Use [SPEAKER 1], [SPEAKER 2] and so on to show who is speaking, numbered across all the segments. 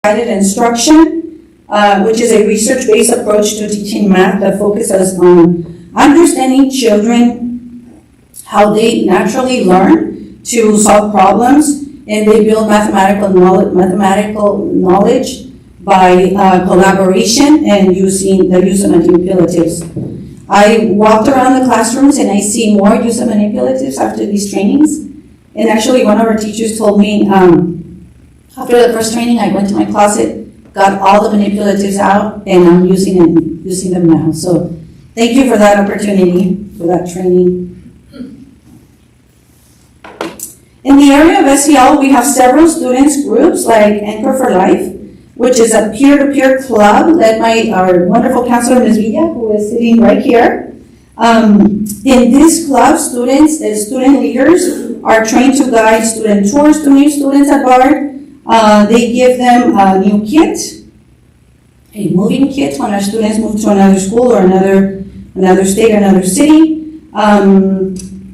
[SPEAKER 1] guided instruction, which is a research-based approach to teaching math that focuses on understanding children, how they naturally learn to solve problems, and they build mathematical knowledge by collaboration and using the use of manipulatives. I walked around the classrooms and I see more use of manipulatives after these trainings. And actually one of our teachers told me, after the first training, I went to my closet, got all the manipulatives out, and I'm using them now. So thank you for that opportunity, for that training. In the area of SEL, we have several students groups like Anchor for Life, which is a peer-to-peer club led by our wonderful counselor, Ms. Villa, who is sitting right here. In this club, students and student leaders are trained to guide student tours to new students at BARD. They give them a new kit, a moving kit when our students move to another school or another state or another city.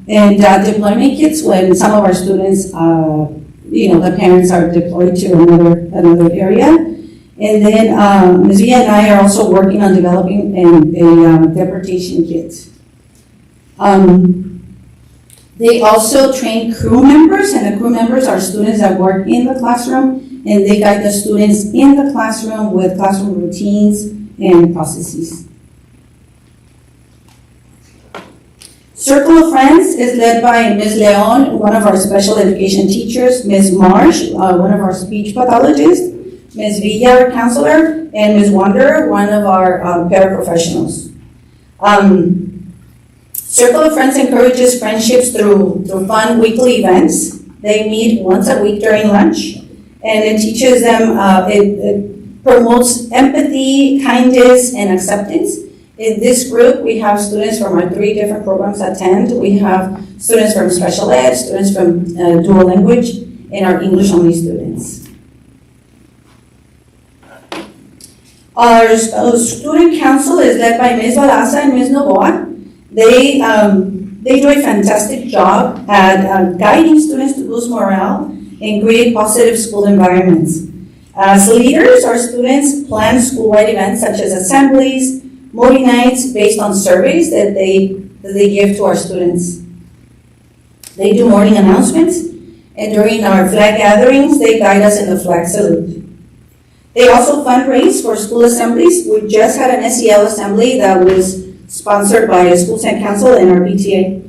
[SPEAKER 1] And deployment kits when some of our students, the parents are deployed to another area. And then Ms. Villa and I are also working on developing a deportation kit. They also train crew members, and the crew members are students that work in the classroom, and they guide the students in the classroom with classroom routines and processes. Circle of Friends is led by Ms. Leon, one of our special education teachers, Ms. Marsh, one of our speech pathologists, Ms. Villa, our counselor, and Ms. Wanderer, one of our paraprofessionals. Circle of Friends encourages friendships through fun weekly events. They meet once a week during lunch, and it teaches them, it promotes empathy, kindness, and acceptance. In this group, we have students from our 3 different programs attend. We have students from special ed, students from dual language, and our English-only students. Our student council is led by Ms. Valaza and Ms. Novoa. They do a fantastic job at guiding students to boost morale and create positive school environments. As leaders, our students plan school-wide events such as assemblies, movie nights based on surveys that they give to our students. They do morning announcements, and during our flag gatherings, they guide us in the flag salute. They also fundraise for school assemblies. We just had an SEL assembly that was sponsored by a school Senate council and our PTA.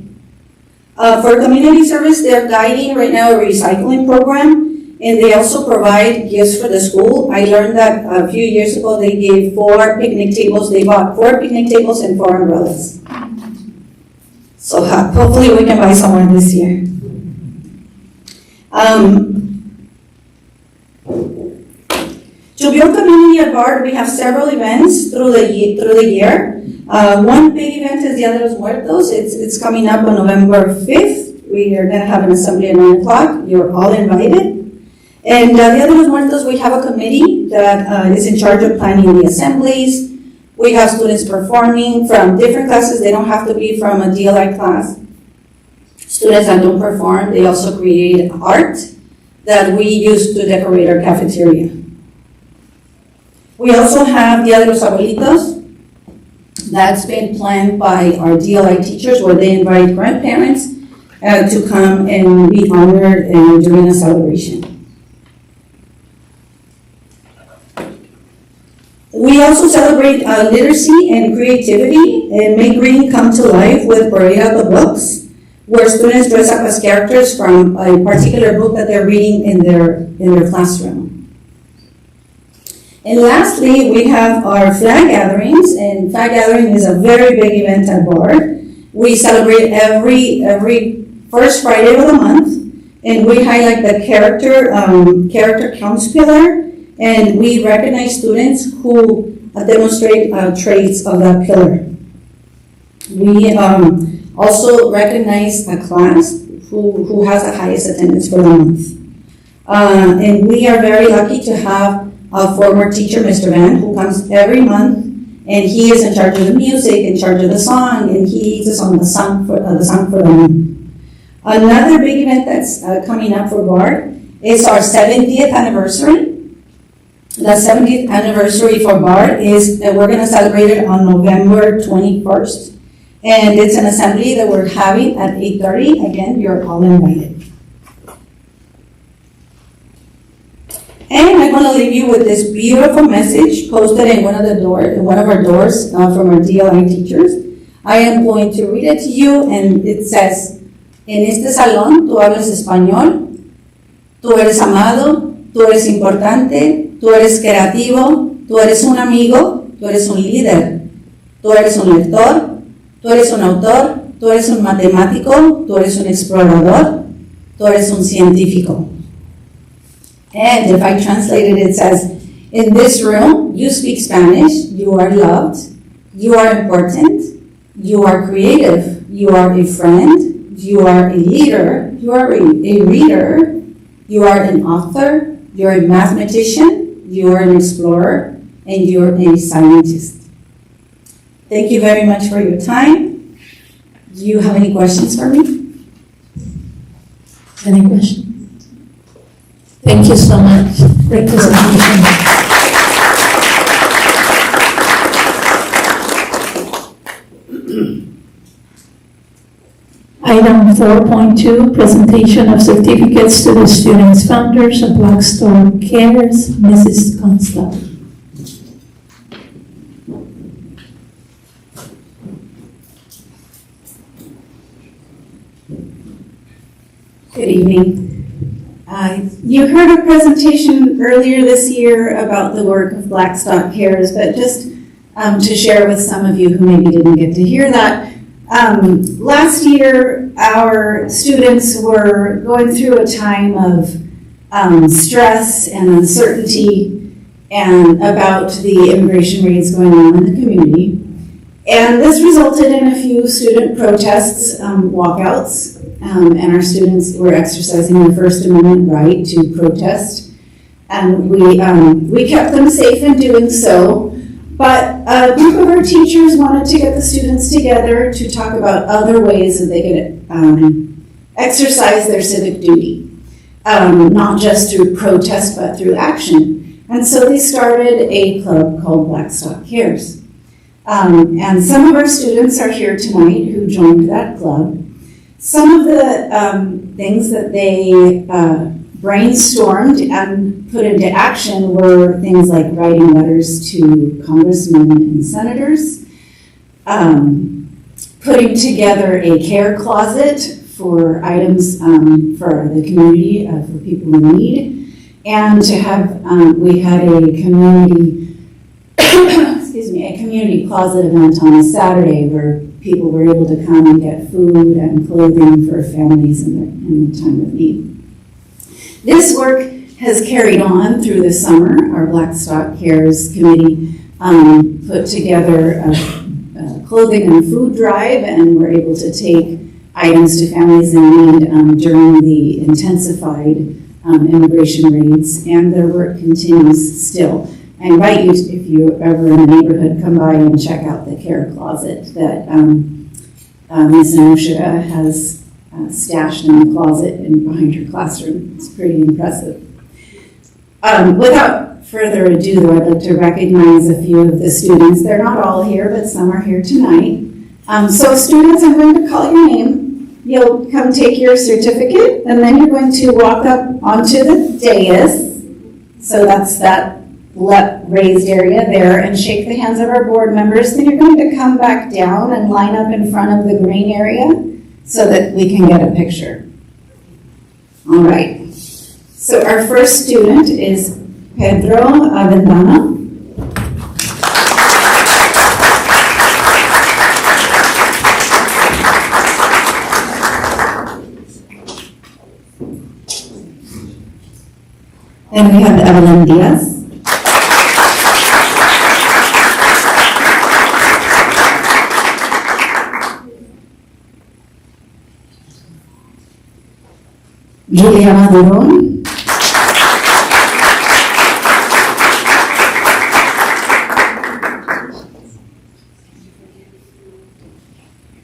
[SPEAKER 1] For community service, they're guiding right now a recycling program, and they also provide gifts for the school. I learned that a few years ago they gave 4 picnic tables. They bought 4 picnic tables and 4 umbrellas. So hopefully we can buy some more this year. To build community at BARD, we have several events through the year. One big event is Dia de los Muertos. It's coming up on November 5th. We are going to have an assembly at 9 o'clock. You're all invited. And Dia de los Muertos, we have a committee that is in charge of planning the assemblies. We have students performing from different classes. They don't have to be from a DLI class. Students that don't perform, they also create art that we use to decorate our cafeteria. We also have Dia de los Abuelitos. That's been planned by our DLI teachers, where they invite grandparents to come and be honored during a celebration. We also celebrate literacy and creativity and make reading come to life with Parade Out the Books, where students dress up as characters from a particular book that they're reading in their classroom. And lastly, we have our flag gatherings, and flag gathering is a very big event at BARD. We celebrate every first Friday of the month, and we highlight the character counts pillar, and we recognize students who demonstrate traits of that pillar. We also recognize a class who has the highest attendance for the month. And we are very lucky to have a former teacher, Mr. Van, who comes every month, and he is in charge of the music, in charge of the song, and he leads us on the song for the month. Another big event that's coming up for BARD is our 70th anniversary. The 70th anniversary for BART is, we're going to celebrate it on November 21st. And it's an assembly that we're having at 8:30. Again, you're all invited. And I'm going to leave you with this beautiful message posted in one of our doors from our DLI teachers. I am going to read it to you, and it says, en este salón tú hablas español, tú eres amado, tú eres importante, tú eres creativo, tú eres un amigo, tú eres un líder, tú eres un lector, tú eres un autor, tú eres un matemático, tú eres un explorador, tú eres un científico. And if I translate it, it says, in this room, you speak Spanish, you are loved, you are important, you are creative, you are a friend, you are a leader, you are a reader, you are an author, you're a mathematician, you are an explorer, and you're a scientist. Thank you very much for your time. Do you have any questions for me?
[SPEAKER 2] Any questions? Thank you so much. Representation. Item 4.2, presentation of certificates to the students founders of Blackstone Cares, Mrs. Constable.
[SPEAKER 3] Good evening. You heard a presentation earlier this year about the work of Blackstock Cares, but just to share with some of you who maybe didn't get to hear that, last year our students were going through a time of stress and uncertainty and about the immigration raids going on in the community. And this resulted in a few student protests, walkouts, and our students were exercising their First Amendment right to protest. And we kept them safe in doing so. But a group of our teachers wanted to get the students together to talk about other ways that they could exercise their civic duty, not just through protest, but through action. And so they started a club called Blackstock Cares. And some of our students are here tonight who joined that club. Some of the things that they brainstormed and put into action were things like writing letters to congressmen and senators, putting together a care closet for items for the community, for people in need, and to have, we had a community a community closet event on a Saturday where people were able to come and get food and clothing for families in their time of need. This work has carried on through the summer. Our Blackstock Cares Committee put together a clothing and food drive, and were able to take items to families in need during the intensified immigration raids, and their work continues still. I invite you, if you're ever in the neighborhood, come by and check out the care closet that Ms. Anoshika has stashed in the closet and behind her classroom. It's pretty impressive. Without further ado, though, I'd like to recognize a few of the students. They're not all here, but some are here tonight. So students, I'm going to call your name. You'll come take your certificate, and then you're going to walk up onto the dais. So that's that raised area there, and shake the hands of our board members. Then you're going to come back down and line up in front of the green area so that we can get a picture. All right. So our first student is Pedro Avendana. And we have Evelyn Diaz. Julia Maduron.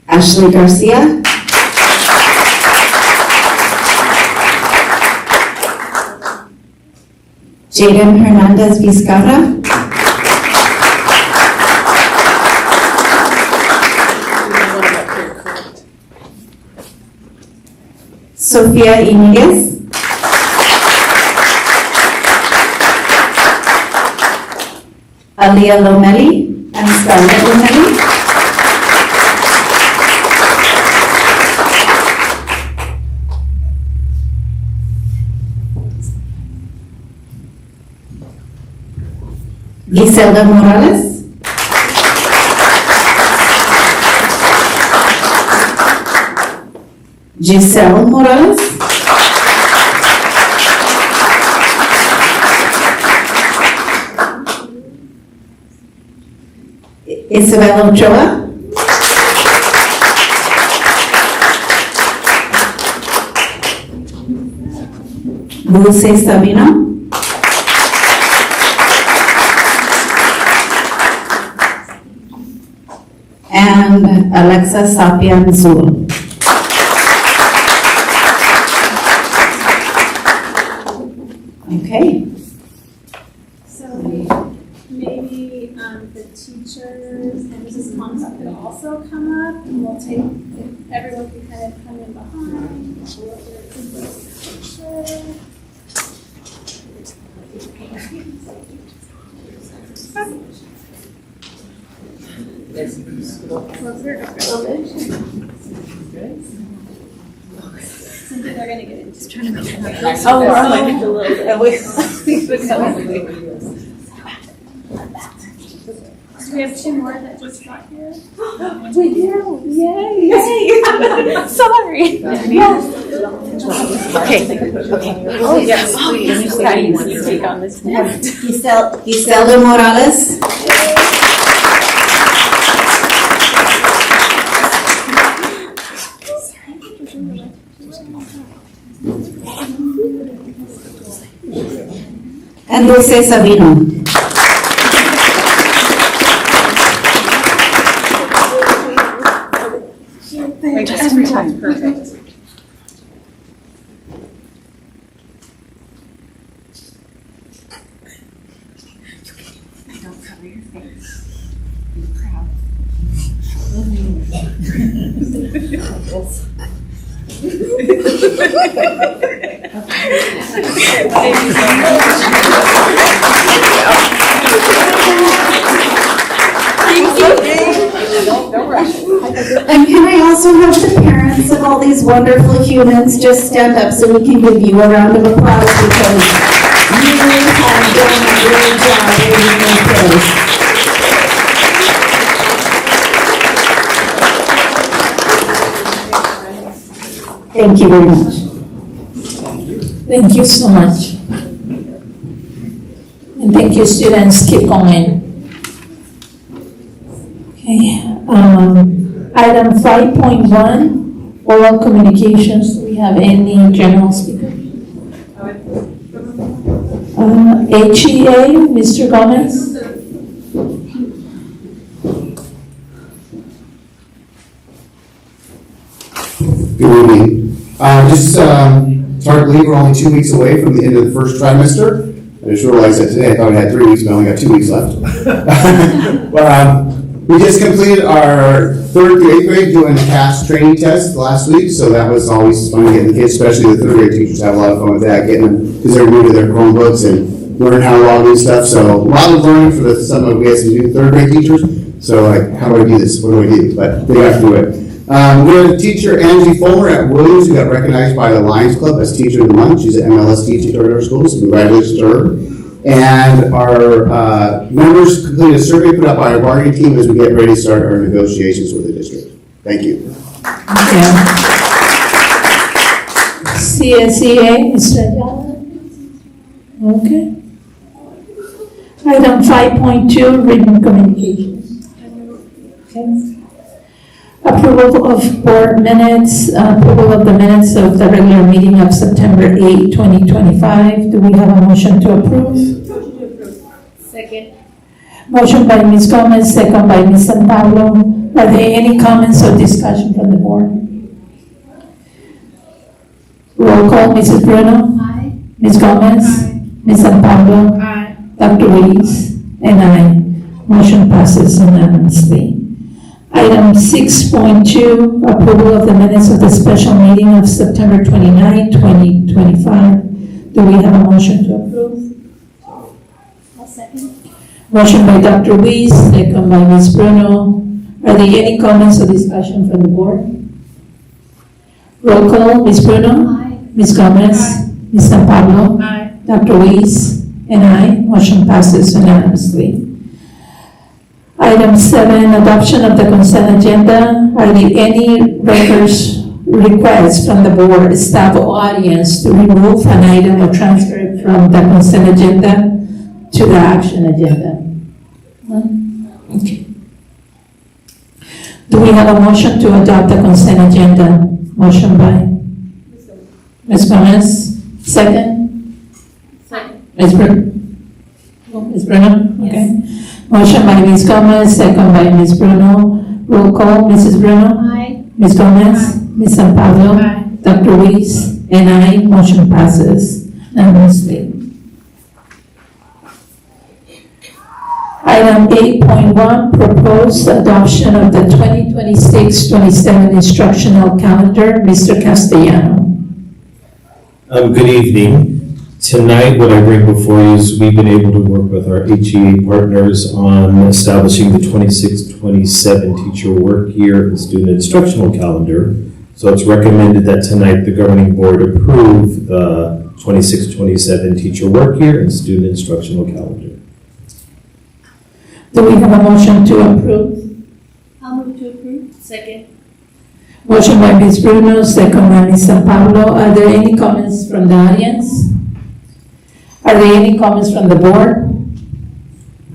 [SPEAKER 3] Ashley Garcia. Jaden Hernandez Vizcarra. Sofia Iniguez. Alia Lomeli and Scarlett Lomeli. Giselda Morales. Giselle Morales. Isabel Ochoa. Dulce Sabino. And Alexa Sapian Zul. Okay.
[SPEAKER 4] So maybe the teachers and Mrs. Montauk could also come up, and we'll take, if everyone can kind of come in behind. We'll do a picture. They're gonna get into trying to make it.
[SPEAKER 3] Oh, we're like
[SPEAKER 4] a little bit. Do we have two more that just got here?
[SPEAKER 3] We do. Yay. Yay.
[SPEAKER 4] Sorry.
[SPEAKER 3] Yes.
[SPEAKER 4] Okay. Oh, yes, please. How do you want to take on this?
[SPEAKER 3] Giselda Morales. And Dulce Sabino.
[SPEAKER 4] Wait, just every time. Perfect. Don't cover your face. Be proud.
[SPEAKER 3] And can I also have the parents of all these wonderful humans just stand up so we can give you a round of applause because you have done a great job raising those kids. Thank you very much.
[SPEAKER 2] Thank you so much. And thank you, students. Keep going. Okay. Item 5.1, oral communications. Do we have any general speaker? HEA, Mr. Gomez?
[SPEAKER 5] Good evening. Just it's hard to believe we're only 2 weeks away from the end of the first trimester. I just realized that today. I thought we had 3 weeks, but I only got 2 weeks left. We just completed our 3rd through 8th grade doing a CAS training test last week, so that was always fun to get the kids, especially the 3rd grade teachers have a lot of fun with that, getting them, because they're new to their Chromebooks and learning how to log in stuff. So a lot of learning for some of we had some new 3rd grade teachers. So like, how do I do this? What do I do? But they have to do it. We had a teacher, Angie Fulmer at Williams, who got recognized by the Lions Club as Teacher of the Month. She's an MLS teacher at our school, so congratulations to her. And our members completed a survey put up by our bargaining team as we get ready to start our negotiations with the district. Thank you.
[SPEAKER 2] CSEA, Mr. Ayala? Okay. Item 5.2, written communications. Okay. Approval of board minutes, approval of the minutes of the regular meeting of September 8, 2025. Do we have a motion to approve?
[SPEAKER 4] Second.
[SPEAKER 2] Motion by Ms. Gomez, second by Ms. Santablo. Are there any comments or discussion from the board? Roll call, Mrs. Bruno?
[SPEAKER 4] Aye.
[SPEAKER 2] Ms. Gomez?
[SPEAKER 4] Aye.
[SPEAKER 2] Ms. San Pablo.
[SPEAKER 4] Aye.
[SPEAKER 2] Dr. Weiss, and I. Motion passes unanimously. Item 6.2, approval of the minutes of the special meeting of September 29, 2025. Do we have a motion to approve?
[SPEAKER 4] I'll second.
[SPEAKER 2] Motion by Dr. Weiss, second by Ms. Bruno. Are there any comments or discussion from the board? Roll call, Ms. Bruno?
[SPEAKER 4] Aye.
[SPEAKER 2] Ms. Gomez?
[SPEAKER 4] Aye.
[SPEAKER 2] Ms. San Pablo?
[SPEAKER 4] Aye.
[SPEAKER 2] Dr. Weiss, and I. Motion passes unanimously. Item 7, adoption of the consent agenda. Are there any requests from the board, staff, or audience to remove an item or transfer it from the consent agenda to the action agenda? None? Okay. Do we have a motion to adopt the consent agenda? Motion by Ms. Gomez. Second?
[SPEAKER 4] Second.
[SPEAKER 2] Ms. Bruno? Okay. Motion by Ms. Gomez, second by Ms. Bruno. Roll call, Mrs. Bruno?
[SPEAKER 4] Aye.
[SPEAKER 2] Ms. Gomez?
[SPEAKER 4] Aye.
[SPEAKER 2] Ms. San Pablo?
[SPEAKER 4] Aye.
[SPEAKER 2] Dr. Weiss? And I. Motion passes unanimously. Item 8.1, proposed adoption of the 2026-27 instructional calendar. Mr. Castellano.
[SPEAKER 6] Good evening. Tonight, what I bring before you is we've been able to work with our HEA partners on establishing the 26-27 teacher work year and student instructional calendar. So it's recommended that tonight the governing board approve the 26-27 teacher work year and student instructional calendar.
[SPEAKER 2] Do we have a motion to approve?
[SPEAKER 4] I'll move to approve. Second.
[SPEAKER 2] Motion by Ms. Bruno, second by Ms. San Pablo. Are there any comments from the audience? Are there any comments from the board?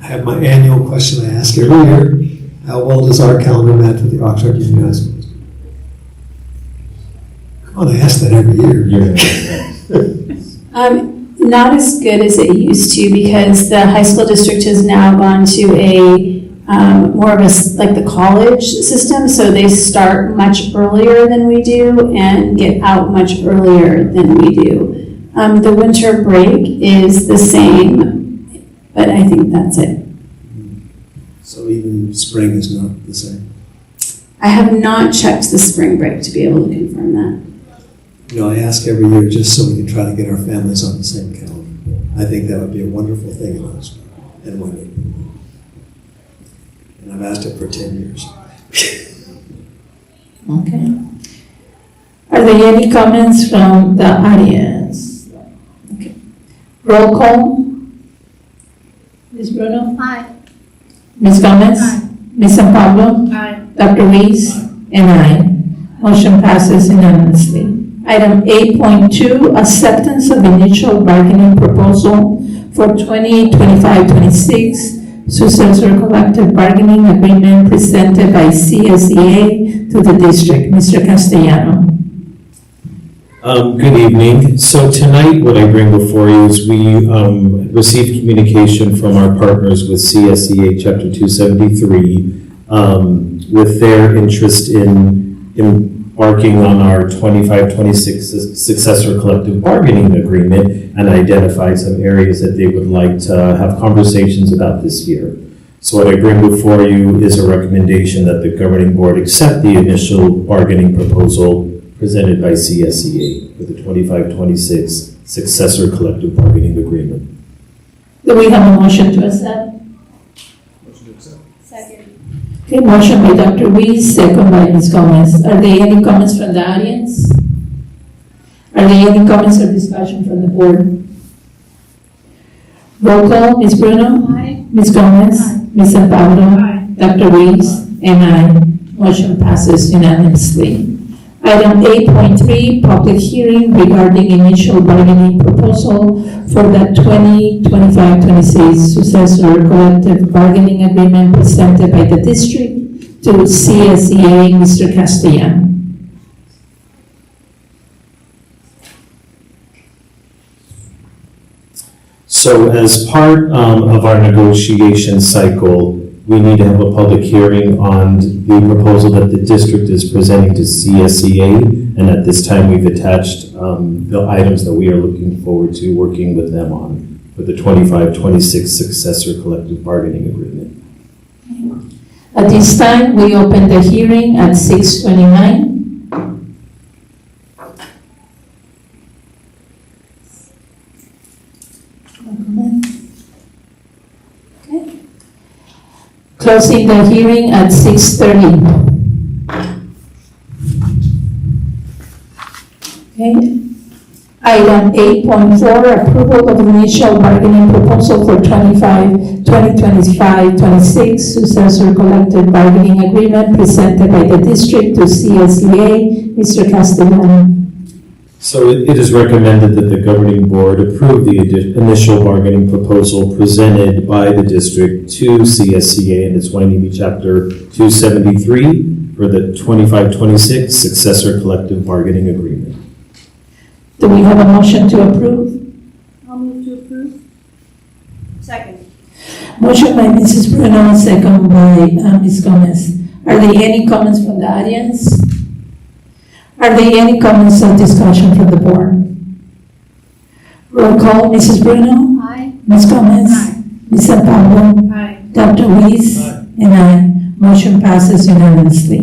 [SPEAKER 7] I have my annual question I ask every year. How well does our calendar match with the Oxford Union High Schools? Come on, I ask that every year.
[SPEAKER 3] Not as good as it used to because the high school district has now gone to a more of a like the college system, so they start much earlier than we do and get out much earlier than we do. The winter break is the same, but I think that's it.
[SPEAKER 7] So even spring is not the same.
[SPEAKER 3] I have not checked the spring break to be able to confirm that.
[SPEAKER 7] You know, I ask every year just so we can try to get our families on the same calendar. I think that would be a wonderful thing in us and women. And I've asked it for 10 years.
[SPEAKER 2] Okay. Are there any comments from the audience? Okay. Roll call. Ms. Bruno?
[SPEAKER 4] Aye.
[SPEAKER 2] Ms. Gomez?
[SPEAKER 4] Aye.
[SPEAKER 2] Ms. San Pablo?
[SPEAKER 4] Aye.
[SPEAKER 2] Dr. Weiss? And I. Motion passes unanimously. Item 8.2, acceptance of initial bargaining proposal for 2025-26 successor collective bargaining agreement presented by CSEA to the district. Mr. Castellano.
[SPEAKER 6] Good evening. So tonight, what I bring before you is we received communication from our partners with CSEA Chapter 273 with their interest in embarking on our 25-26 successor collective bargaining agreement and identified some areas that they would like to have conversations about this year. So what I bring before you is a recommendation that the governing board accept the initial bargaining proposal presented by CSEA for the 25-26 successor collective bargaining agreement.
[SPEAKER 2] Do we have a motion to accept?
[SPEAKER 4] Second.
[SPEAKER 2] Okay, motion by Dr. Weiss, second by Ms. Gomez. Are there any comments from the audience? Are there any comments or discussion from the board? Roll call, Ms. Bruno?
[SPEAKER 4] Aye.
[SPEAKER 2] Ms. Gomez?
[SPEAKER 4] Aye.
[SPEAKER 2] Ms. San Pablo?
[SPEAKER 4] Aye.
[SPEAKER 2] Dr. Weiss? And I. Motion passes unanimously. Item 8.3, public hearing regarding initial bargaining proposal for the 2025-26 successor collective bargaining agreement presented by the district to CSEA. Mr. Castellano.
[SPEAKER 6] So as part of our negotiation cycle, we need to have a public hearing on the proposal that the district is presenting to CSEA. And at this time, we've attached the items that we are looking forward to working with them on. for the 25-26 successor collective bargaining agreement.
[SPEAKER 2] At this time, we open the hearing at 6:29. Okay. Closing the hearing at 6:30. Okay. Item 8.4, approval of initial bargaining proposal for 2025-26 successor collective bargaining agreement presented by the district to CSEA. Mr. Castellano.
[SPEAKER 6] So it is recommended that the governing board approve the initial bargaining proposal presented by the district to CSCA in its Wainimi Chapter 273 for the 25-26 successor collective bargaining agreement.
[SPEAKER 2] Do we have a motion to approve?
[SPEAKER 4] I'll move to approve. Second.
[SPEAKER 2] Motion by Mrs. Bruno, second by Ms. Gomez. Are there any comments from the audience? Are there any comments or discussion from the board? Roll call, Mrs. Bruno?
[SPEAKER 4] Aye.
[SPEAKER 2] Ms. Gomez?
[SPEAKER 4] Aye.
[SPEAKER 2] Ms. San Pablo?
[SPEAKER 4] Aye.
[SPEAKER 2] Dr. Weiss? And I. Motion passes unanimously.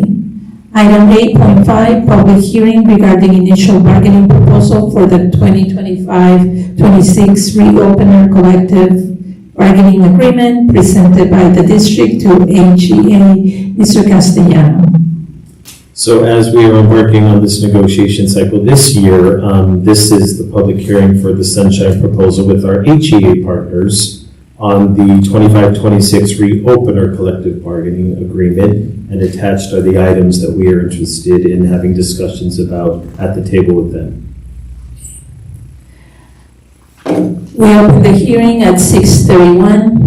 [SPEAKER 2] Item 8.5, public hearing regarding initial bargaining proposal for the 2025-26 reopener collective bargaining agreement presented by the district to HEA. Mr. Castellano.
[SPEAKER 6] So as we are embarking on this negotiation cycle this year, this is the public hearing for the Sunshine proposal with our HEA partners on the 25-26 reopener collective bargaining agreement, and attached are the items that we are interested in having discussions about at the table with them.
[SPEAKER 2] We open the hearing at 6:31.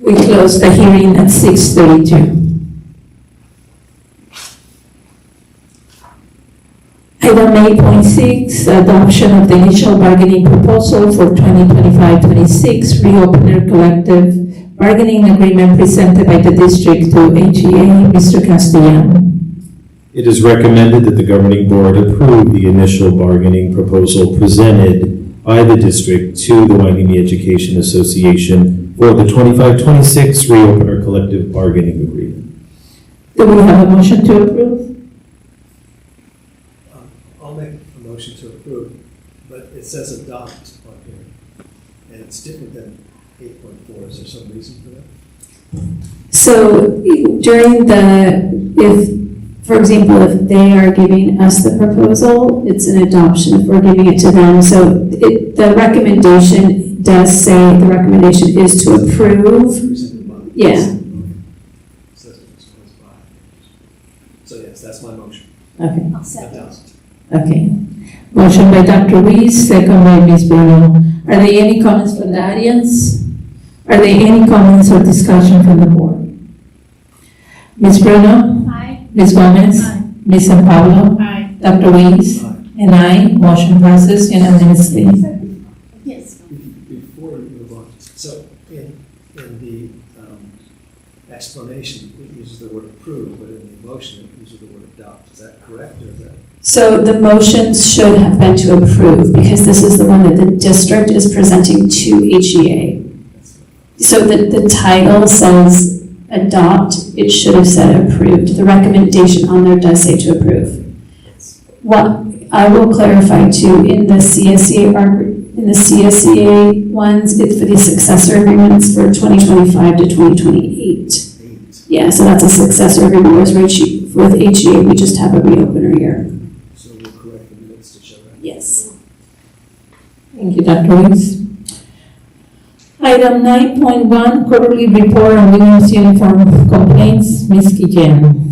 [SPEAKER 2] We close the hearing at 6:32. Item 8.6, adoption of the initial bargaining proposal for 2025-26 reopener collective bargaining agreement presented by the district to HEA. Mr. Castellano.
[SPEAKER 6] It is recommended that the governing board approve the initial bargaining proposal presented by the district to the Wainimi Education Association for the 25-26 reopener collective bargaining agreement.
[SPEAKER 2] Do we have a motion to approve?
[SPEAKER 7] I'll make a motion to approve, but it says adopt on here, and it's different than 8.4. Is there some reason for that?
[SPEAKER 3] So during for example, if they are giving us the proposal, it's an adoption if we're giving it to them. So the recommendation does say the recommendation is to approve.
[SPEAKER 7] Presented by.
[SPEAKER 3] Yeah.
[SPEAKER 7] Says it was by. So yes, that's my motion.
[SPEAKER 2] Okay.
[SPEAKER 4] I'll second.
[SPEAKER 7] Adopt.
[SPEAKER 2] Okay. Motion by Dr. Weiss, second by Ms. Bruno. Are there any comments from the audience? Are there any comments or discussion from the board? Ms. Bruno?
[SPEAKER 4] Aye.
[SPEAKER 2] Ms. Gomez?
[SPEAKER 4] Aye.
[SPEAKER 2] Ms. San Pablo?
[SPEAKER 4] Aye.
[SPEAKER 2] Dr. Weiss?
[SPEAKER 7] Aye.
[SPEAKER 2] And I. Motion passes unanimously.
[SPEAKER 4] Yes.
[SPEAKER 7] Before we move on, so in the explanation, it uses the word approve, but in the motion, it uses the word adopt. Is that correct, or is that?
[SPEAKER 3] So the motion should have been to approve because this is the one that the district is presenting to HEA. So the title says adopt, it should have said approved. The recommendation on there does say to approve. What I will clarify too, in the CSEA ones, it's for the successor agreements for 2025 to 2028. Yeah, so that's a successor agreement, whereas with HEA, we just have a reopener year.
[SPEAKER 7] So we'll correct the minutes to show that.
[SPEAKER 3] Yes.
[SPEAKER 2] Thank you, Dr. Weiss. Item 9.1, quarterly report on Williams uniform complaints. Ms. Guillen.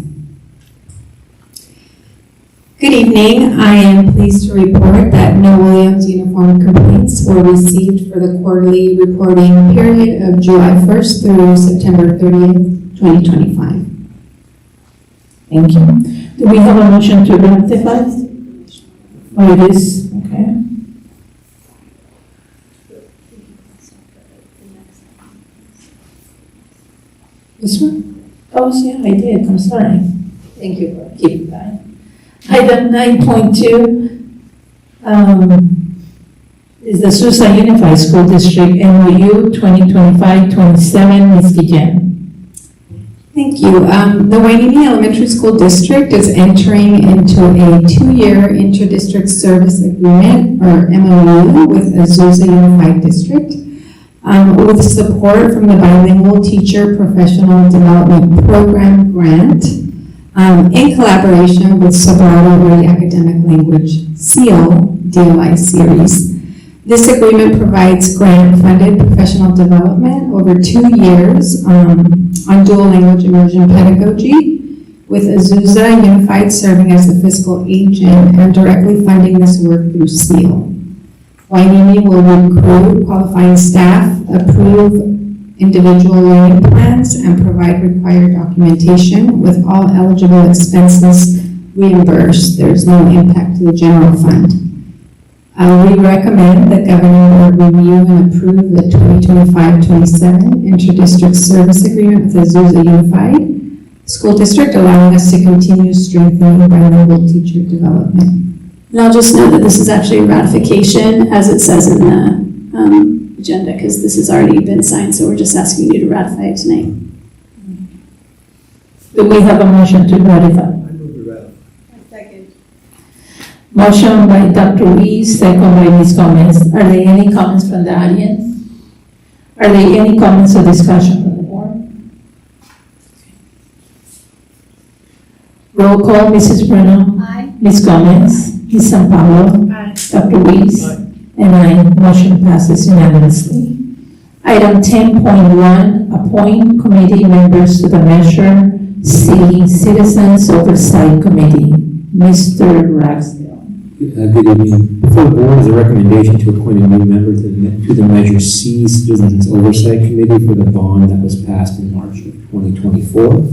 [SPEAKER 8] Good evening. I am pleased to report that no Williams uniform complaints were received for the quarterly reporting period of July 1st through September 30th, 2025.
[SPEAKER 2] Thank you. Do we have a motion to ratify? Oh, it is, okay. This one? Oh, yeah, I did, I'm sorry. Thank you for keeping that. Item 9.2 is the Susa Unified School District MOU 2025-27, Ms. Guillen.
[SPEAKER 8] Thank you. The Wainini Elementary School District is entering into a 2-year inter-district service agreement, or MOU, with Azusa Unified District, with support from the Bilingual Teacher Professional Development Program grant, in collaboration with Sobrado Early Academic Language SEAL DLI series. This agreement provides grant-funded professional development over 2 years on dual language immersion pedagogy, with Azusa Unified serving as the fiscal agent and directly funding this work through SEAL. Wainini will recruit qualifying staff, approve individual learning plans, and provide required documentation with all eligible expenses reimbursed. There's no impact to the general fund. We recommend that Governing Board review and approve the 2025-27 Interdistrict Service Agreement with Azusa Unified School District, allowing us to continue strengthening bilingual teacher development.
[SPEAKER 4] And I'll just note that this is actually a ratification, as it says in the agenda, because this has already been signed, so we're just asking you to ratify it tonight.
[SPEAKER 2] Do we have a motion to ratify?
[SPEAKER 4] Second.
[SPEAKER 2] Motion by Dr. Ruiz, second by Ms. Gomez. Are there any comments from the audience? Are there any comments or discussion from the board? Roll call, Mrs. Bruno.
[SPEAKER 4] Aye.
[SPEAKER 2] Ms. Gomez. Ms. San Pablo.
[SPEAKER 4] Aye.
[SPEAKER 2] Dr. Ruiz. And I. Motion passes unanimously. Item 10.1, appoint committee members to the Measure C Citizens Oversight Committee. Mr. Ragsdale.
[SPEAKER 9] Good evening. Before the board is a recommendation to appoint a new member to the Measure C Citizens Oversight Committee for the bond that was passed in March of 2024.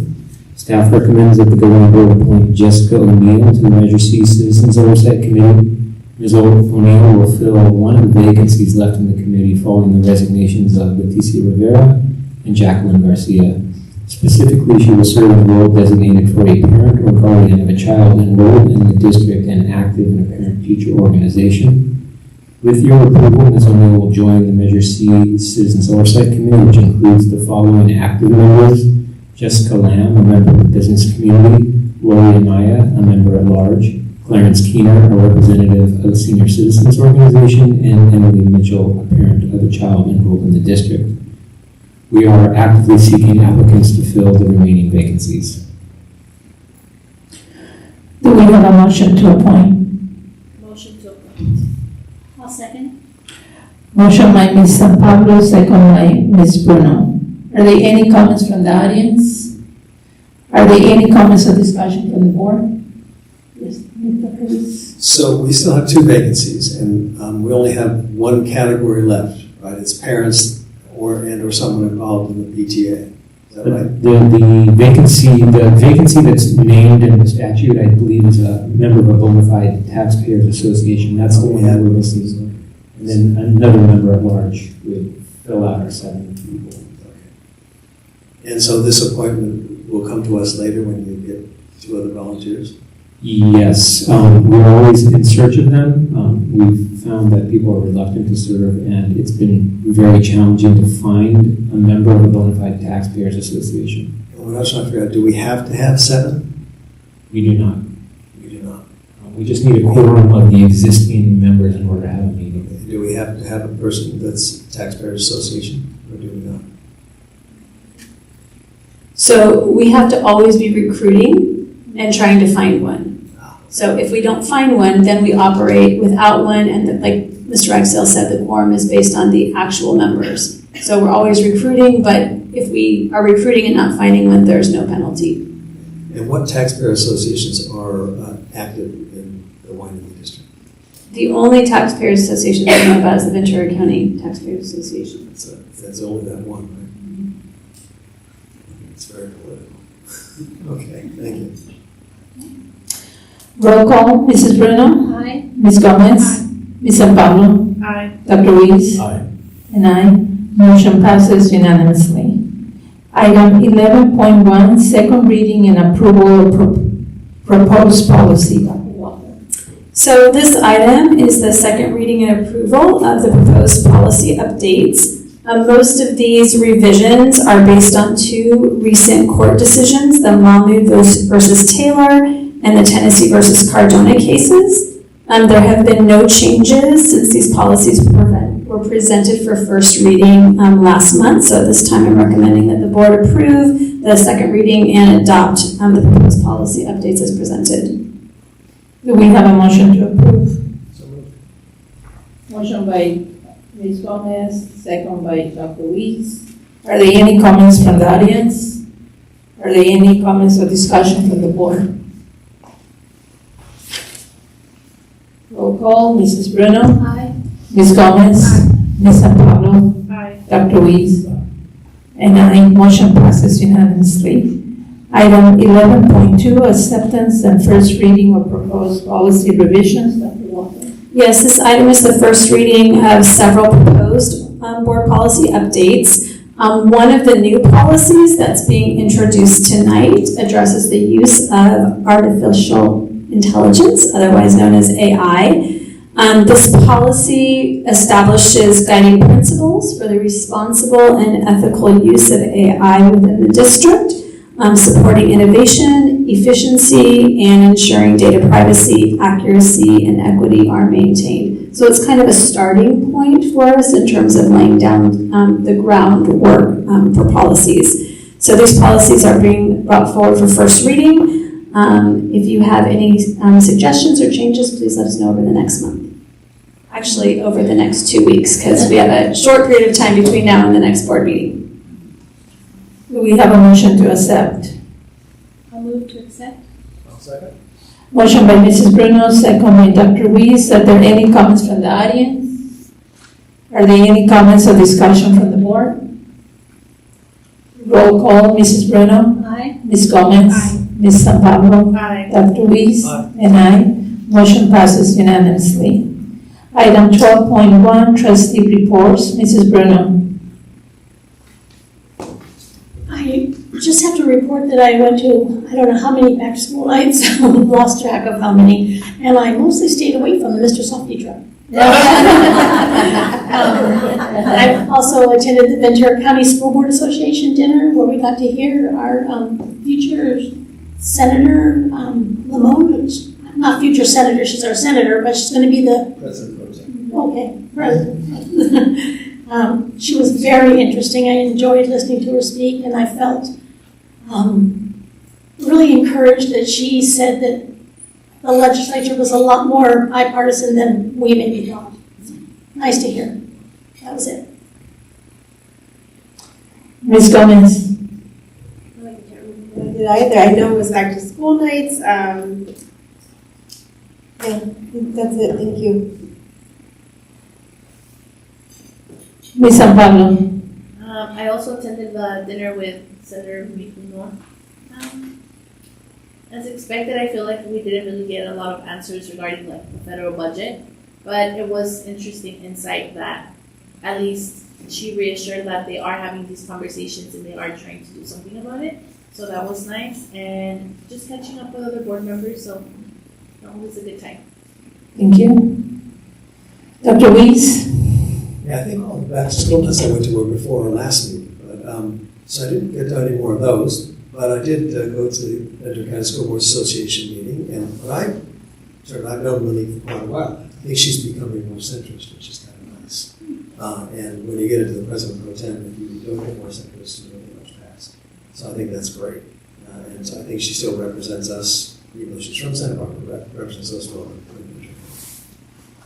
[SPEAKER 9] Staff recommends that the governing board appoint Jessica O'Neill to the Measure C Citizens Oversight Committee. Ms. O'Neill will fill one of the vacancies left in the committee following the resignations of Leticia Rivera and Jacqueline Garcia. Specifically, she will serve in the role designated for a parent or guardian of a child enrolled in the district and active in a parent-teacher organization. With your approval, Ms. O'Neill will join the Measure C Citizens Oversight Committee, which includes the following active members: Jessica Lamb, a member of the business community; Lori Amaya, a member at large; Clarence Keener, a representative of the Senior Citizens Organization; and Emily Mitchell, a parent of a child enrolled in the district. We are actively seeking applicants to fill the remaining vacancies.
[SPEAKER 2] Do we have a motion to appoint?
[SPEAKER 4] Motion to appoint. I'll second.
[SPEAKER 2] Motion by Ms. San Pablo, second by Ms. Bruno. Are there any comments from the audience? Are there any comments or discussion from the board? Yes, Mr. Cruz.
[SPEAKER 7] So we still have 2 vacancies, and we only have one category left, right? It's parents or someone involved in the PTA. Is that right?
[SPEAKER 9] The vacancy that's named in the statute, I believe, is a member of a bona fide taxpayers association. That's the one that we're missing. And then another member at large would fill out our 7 people.
[SPEAKER 7] And so this appointment will come to us later when you get 2 other volunteers?
[SPEAKER 9] Yes, we're always in search of them. We've found that people are reluctant to serve, and it's been very challenging to find a member of a bona fide taxpayers association.
[SPEAKER 7] And what I was trying to figure out, do we have to have 7?
[SPEAKER 9] We do not.
[SPEAKER 7] We do not.
[SPEAKER 9] We just need a quorum of the existing members in order to have a meeting.
[SPEAKER 7] Do we have to have a person that's taxpayers association, or do we not?
[SPEAKER 4] So we have to always be recruiting and trying to find one. So if we don't find one, then we operate without one, and like Mr. Ragsdale said, the quorum is based on the actual members. So we're always recruiting, but if we are recruiting and not finding one, there's no penalty.
[SPEAKER 7] And what taxpayer associations are active in the Wainini district?
[SPEAKER 4] The only taxpayers association I know about is the Ventura County Taxpayers Association.
[SPEAKER 7] That's only that one, right? It's very political. Okay, thank you.
[SPEAKER 2] Roll call, Mrs. Bruno.
[SPEAKER 4] Aye.
[SPEAKER 2] Ms. Gomez. Ms. San Pablo.
[SPEAKER 4] Aye.
[SPEAKER 2] Dr. Ruiz.
[SPEAKER 9] Aye.
[SPEAKER 2] And I. Motion passes unanimously. Item 11.1, second reading and approval of proposed policy. Dr.
[SPEAKER 10] So this item is the second reading and approval of the proposed policy updates. Most of these revisions are based on two recent court decisions, the Mahmoud versus Taylor and the Tennessee versus Cardona cases. There have been no changes since these policies were presented for first reading last month. So at this time, I'm recommending that the board approve the second reading and adopt the proposed policy updates as presented.
[SPEAKER 2] Do we have a motion to approve? Motion by Ms. Gomez, second by Dr. Weeks. Are there any comments from the audience? Are there any comments or discussion from the board? Roll call, Mrs. Bruno.
[SPEAKER 4] Aye.
[SPEAKER 2] Ms. Gomez.
[SPEAKER 4] Aye.
[SPEAKER 2] Ms. San Pablo.
[SPEAKER 4] Aye.
[SPEAKER 2] Dr. Weeks. And aye, motion passes unanimously. Item 11.2, acceptance and first reading of proposed policy revisions. Dr. Walker.
[SPEAKER 10] Yes, this item is the first reading of several proposed board policy updates. One of the new policies that's being introduced tonight addresses the use of artificial intelligence, otherwise known as AI. This policy establishes guiding principles for the responsible and ethical use of AI within the district, supporting innovation, efficiency, and ensuring data privacy, accuracy, and equity are maintained. So it's kind of a starting point for us in terms of laying down the groundwork for policies. So these policies are being brought forward for first reading. If you have any suggestions or changes, please let us know over the next month. Actually, over the next 2 weeks, because we have a short period of time between now and the next board meeting.
[SPEAKER 2] Do we have a motion to accept?
[SPEAKER 4] I'll move to accept.
[SPEAKER 7] I'll second.
[SPEAKER 2] Motion by Mrs. Bruno, second by Dr. Weiss. Are there any comments from the audience? Are there any comments or discussion from the board? Roll call, Mrs. Bruno.
[SPEAKER 4] Aye.
[SPEAKER 2] Ms. Gomez.
[SPEAKER 4] Aye.
[SPEAKER 2] Ms. San Pablo.
[SPEAKER 4] Aye.
[SPEAKER 2] Dr. Weiss.
[SPEAKER 7] Aye.
[SPEAKER 2] And aye. Motion passes unanimously. Item 12.1, trustee reports. Mrs. Bruno.
[SPEAKER 11] I just have to report that I went to, I don't know how many back to school nights, lost track of how many, and I mostly stayed away from the Mr. Softy truck. I also attended the Ventura County School Board Association dinner where we got to hear our future Senator Lamone, who's not future senator, she's our senator, but she's going to be the
[SPEAKER 7] President Pro Tem.
[SPEAKER 11] Okay, president. She was very interesting. I enjoyed listening to her speak, and I felt really encouraged that she said that the legislature was a lot more bipartisan than we maybe thought. Nice to hear. That was it.
[SPEAKER 2] Ms. Gomez.
[SPEAKER 12] Did either. I know it was back to school nights. Yeah, that's it. Thank you.
[SPEAKER 2] Ms. San Pablo.
[SPEAKER 13] I also attended the dinner with Senator Mikuno. As expected, I feel like we didn't really get a lot of answers regarding like the federal budget, but it was interesting insight that at least she reassured that they are having these conversations and they are trying to do something about it. So that was nice, and just catching up with other board members, so that was a good time.
[SPEAKER 2] Thank you. Dr. Weiss.
[SPEAKER 7] Yeah, I think all the back to school nights I went to were before our last meeting, but, so I didn't get to any more of those, but I did go to the Ventura County School Board Association meeting, and I've known Lily for quite a while. I think she's becoming more centrist, which is kind of nice. And when you get into the President Pro Tem, if you don't get more centrist, you don't get much passed. So I think that's great. And so I think she still represents us, even though she's from Santa Barbara, represents us well.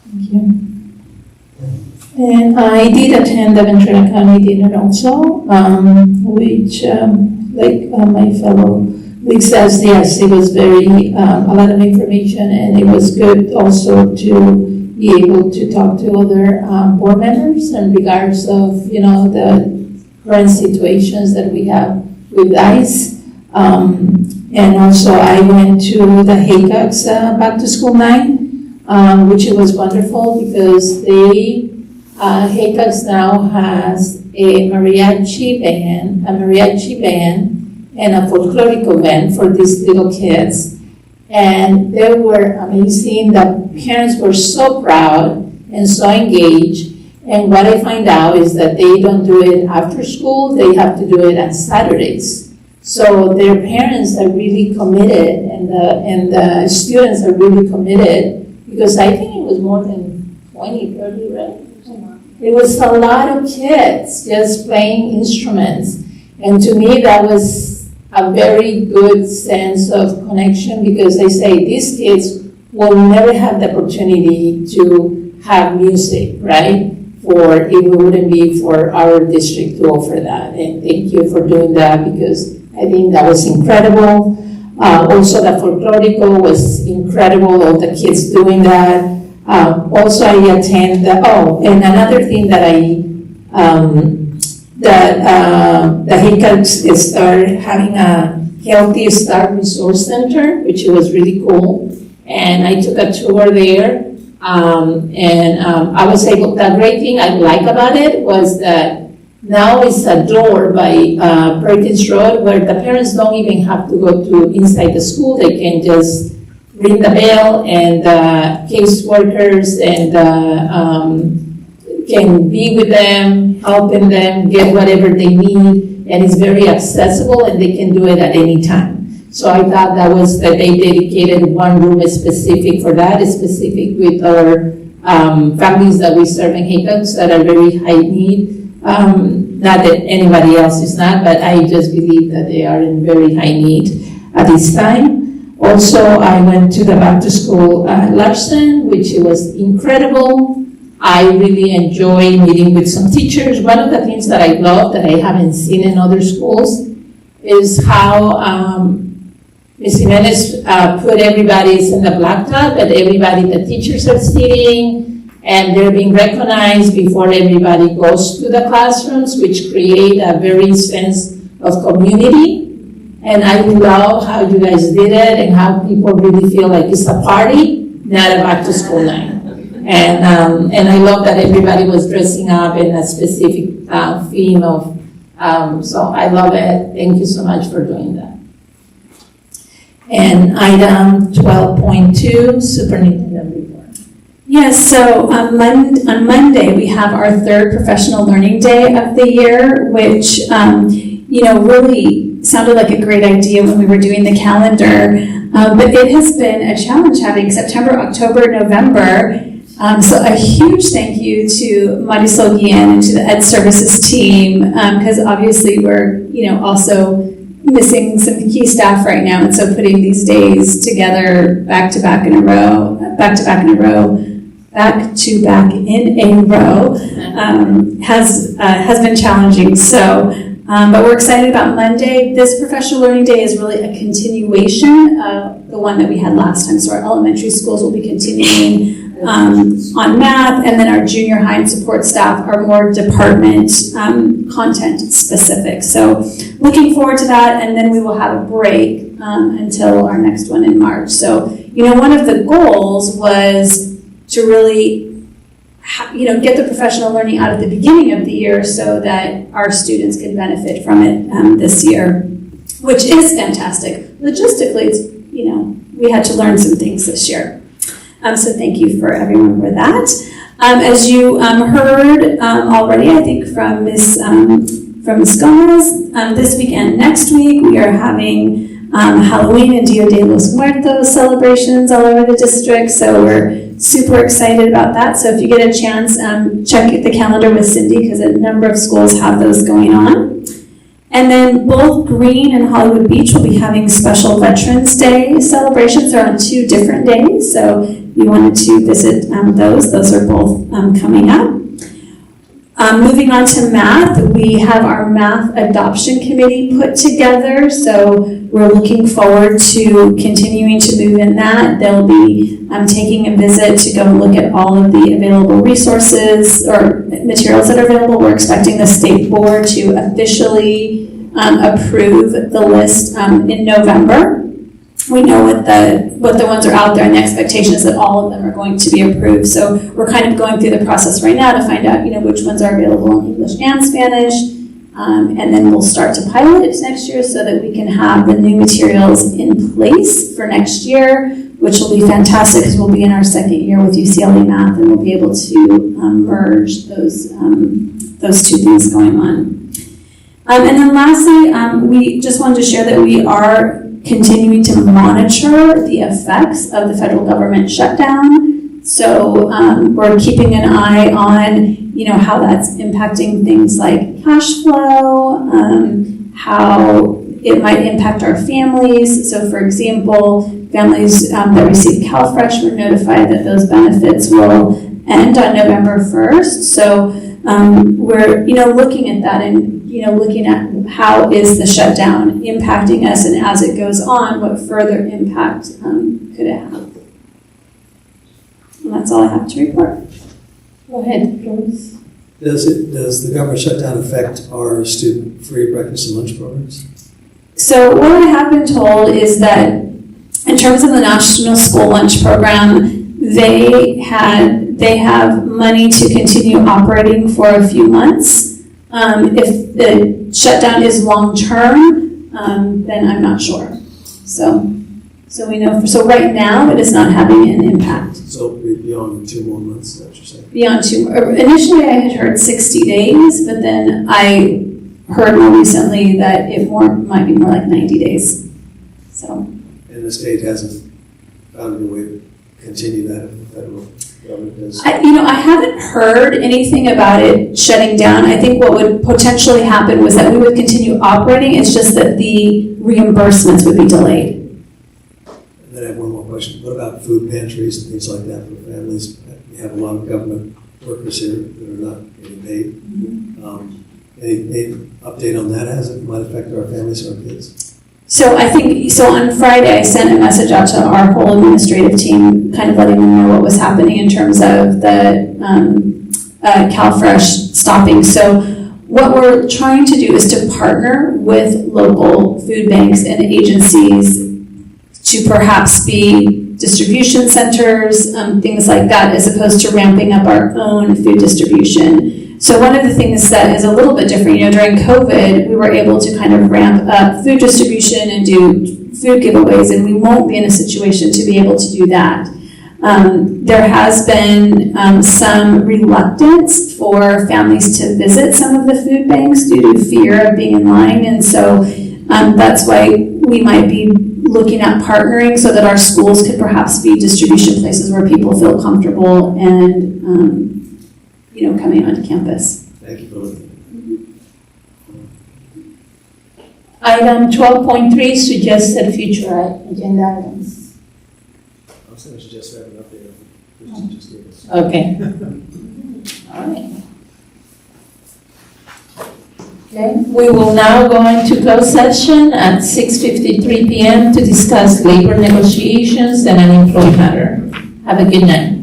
[SPEAKER 2] Thank you. And I did attend the Ventura County dinner also, which, like my fellow Vic says, yes, it was very, a lot of information, and it was good also to be able to talk to other board members in regards of, the current situations that we have with ICE. And also I went to the HACUX back to school night, which it was wonderful because HACUX now has a mariachi band, and a folklorico band for these little kids. And they were amazing. The parents were so proud and so engaged. And what I find out is that they don't do it after school, they have to do it on Saturdays. So their parents are really committed, and the students are really committed, because I think it was more than 20, 30, right? It was a lot of kids just playing instruments. And to me, that was a very good sense of connection, because I say these kids will never have the opportunity to have music, right? Or it wouldn't be for our district to offer that. And thank you for doing that, because I think that was incredible. Also, the folklorico was incredible, all the kids doing that. Also, I attend and another thing that the HECA started having a Healthy Start Resource Center, which was really cool. And I took a tour there. I was able, the great thing I like about it was that now it's a door by Perkins Road where the parents don't even have to go to inside the school. They can just ring the bell, and caseworkers and can be with them, helping them get whatever they need, and it's very accessible, and they can do it at any time. So I thought that was that they dedicated one room specific for that, specific with our families that we serve in HECA that are very high need. Not that anybody else is not, but I just believe that they are in very high need at this time. Also, I went to the back to school luncheon, which was incredible. I really enjoy meeting with some teachers. One of the things that I love that I haven't seen in other schools is how Ms. Jimenez put everybody's in the blacktop, but the teachers are sitting, and they're being recognized before everybody goes to the classrooms, which create a very sense of community. And I love how you guys did it, and how people really feel like it's a party, not a back to school night. And I love that everybody was dressing up in a specific theme of, so I love it. Thank you so much for doing that. And item 12.2, superintendent report.
[SPEAKER 10] Yes, so on Monday, we have our third professional learning day of the year, which, really sounded like a great idea when we were doing the calendar. But it has been a challenge having September, October, November. So a huge thank you to Marisol Guillen and to the Ed Services team, because obviously we're, also missing some key staff right now, and so putting these days together back to back in a row, has been challenging. So, but we're excited about Monday. This professional learning day is really a continuation of the one that we had last time. So our elementary schools will be continuing on math, and then our junior high and support staff are more department content specific. So looking forward to that, and then we will have a break until our next one in March. So, one of the goals was to really get the professional learning out at the beginning of the year so that our students can benefit from it this year, which is fantastic. Logistically, it's, we had to learn some things this year. So thank you for everyone for that. As you heard already, I think from Ms. Gomez, this weekend, next week, we are having Halloween and Dia de los Muertos celebrations all over the district. So we're super excited about that. So if you get a chance, check the calendar with Cindy, because a number of schools have those going on. And then both Green and Hollywood Beach will be having special Veterans Day celebrations. They're on 2 different days, so you wanted to visit those. Those are both coming up. Moving on to math, we have our math adoption committee put together, so we're looking forward to continuing to move in that. They'll be taking a visit to go and look at all of the available resources or materials that are available. We're expecting the state board to officially approve the list in November. We know what the ones are out there, and the expectation is that all of them are going to be approved. So we're kind of going through the process right now to find out, which ones are available in English and Spanish, And then we'll start to pilot it next year so that we can have the new materials in place for next year, which will be fantastic because we'll be in our second year with UCLA Math and we'll be able to merge those two things going on. And then lastly, we just wanted to share that we are continuing to monitor the effects of the federal government shutdown. So we're keeping an eye on, how that's impacting things like cash flow, how it might impact our families. So for example, families that receive CalFresh were notified that those benefits will end on November 1st. So we're, looking at that and, looking at how is the shutdown impacting us, and as it goes on, what further impact could it have? And that's all I have to report.
[SPEAKER 2] Go ahead, Bruce.
[SPEAKER 7] Does the government shutdown affect our student-free breakfast and lunch programs?
[SPEAKER 10] So what I have been told is that in terms of the National School Lunch Program, they have money to continue operating for a few months. If the shutdown is long-term, then I'm not sure. So we know, so right now it is not having an impact.
[SPEAKER 7] So beyond 2 more months, is that what you're saying?
[SPEAKER 10] Beyond 2, initially I had heard 60 days, but then I heard more recently that it might be more like 90 days. So.
[SPEAKER 7] And the state hasn't found a way to continue that if the federal government does?
[SPEAKER 10] I haven't heard anything about it shutting down. I think what would potentially happen was that we would continue operating. It's just that the reimbursements would be delayed.
[SPEAKER 7] And then I have one more question. What about food pantries and things like that for families? We have a lot of government workers here that are not getting paid. Mm-hmm. Any update on that as it might affect our families and our kids?
[SPEAKER 10] So on Friday I sent a message out to our whole administrative team, kind of letting them know what was happening in terms of the CalFresh stopping. So what we're trying to do is to partner with local food banks and agencies to perhaps be distribution centers, things like that, as opposed to ramping up our own food distribution. So one of the things that is a little bit different, during COVID, we were able to kind of ramp up food distribution and do food giveaways, and we won't be in a situation to be able to do that. There has been some reluctance for families to visit some of the food banks due to fear of being in line, and so that's why we might be looking at partnering so that our schools could perhaps be distribution places where people feel comfortable and coming onto campus.
[SPEAKER 7] Thank you for listening.
[SPEAKER 2] Item 12.3, suggested future agenda items.
[SPEAKER 7] I was going to suggest we have an update on what you just gave us.
[SPEAKER 2] Okay. All right. Okay, we will now go into closed session at 6:53 p.m. to discuss labor negotiations and an employee matter. Have a good night.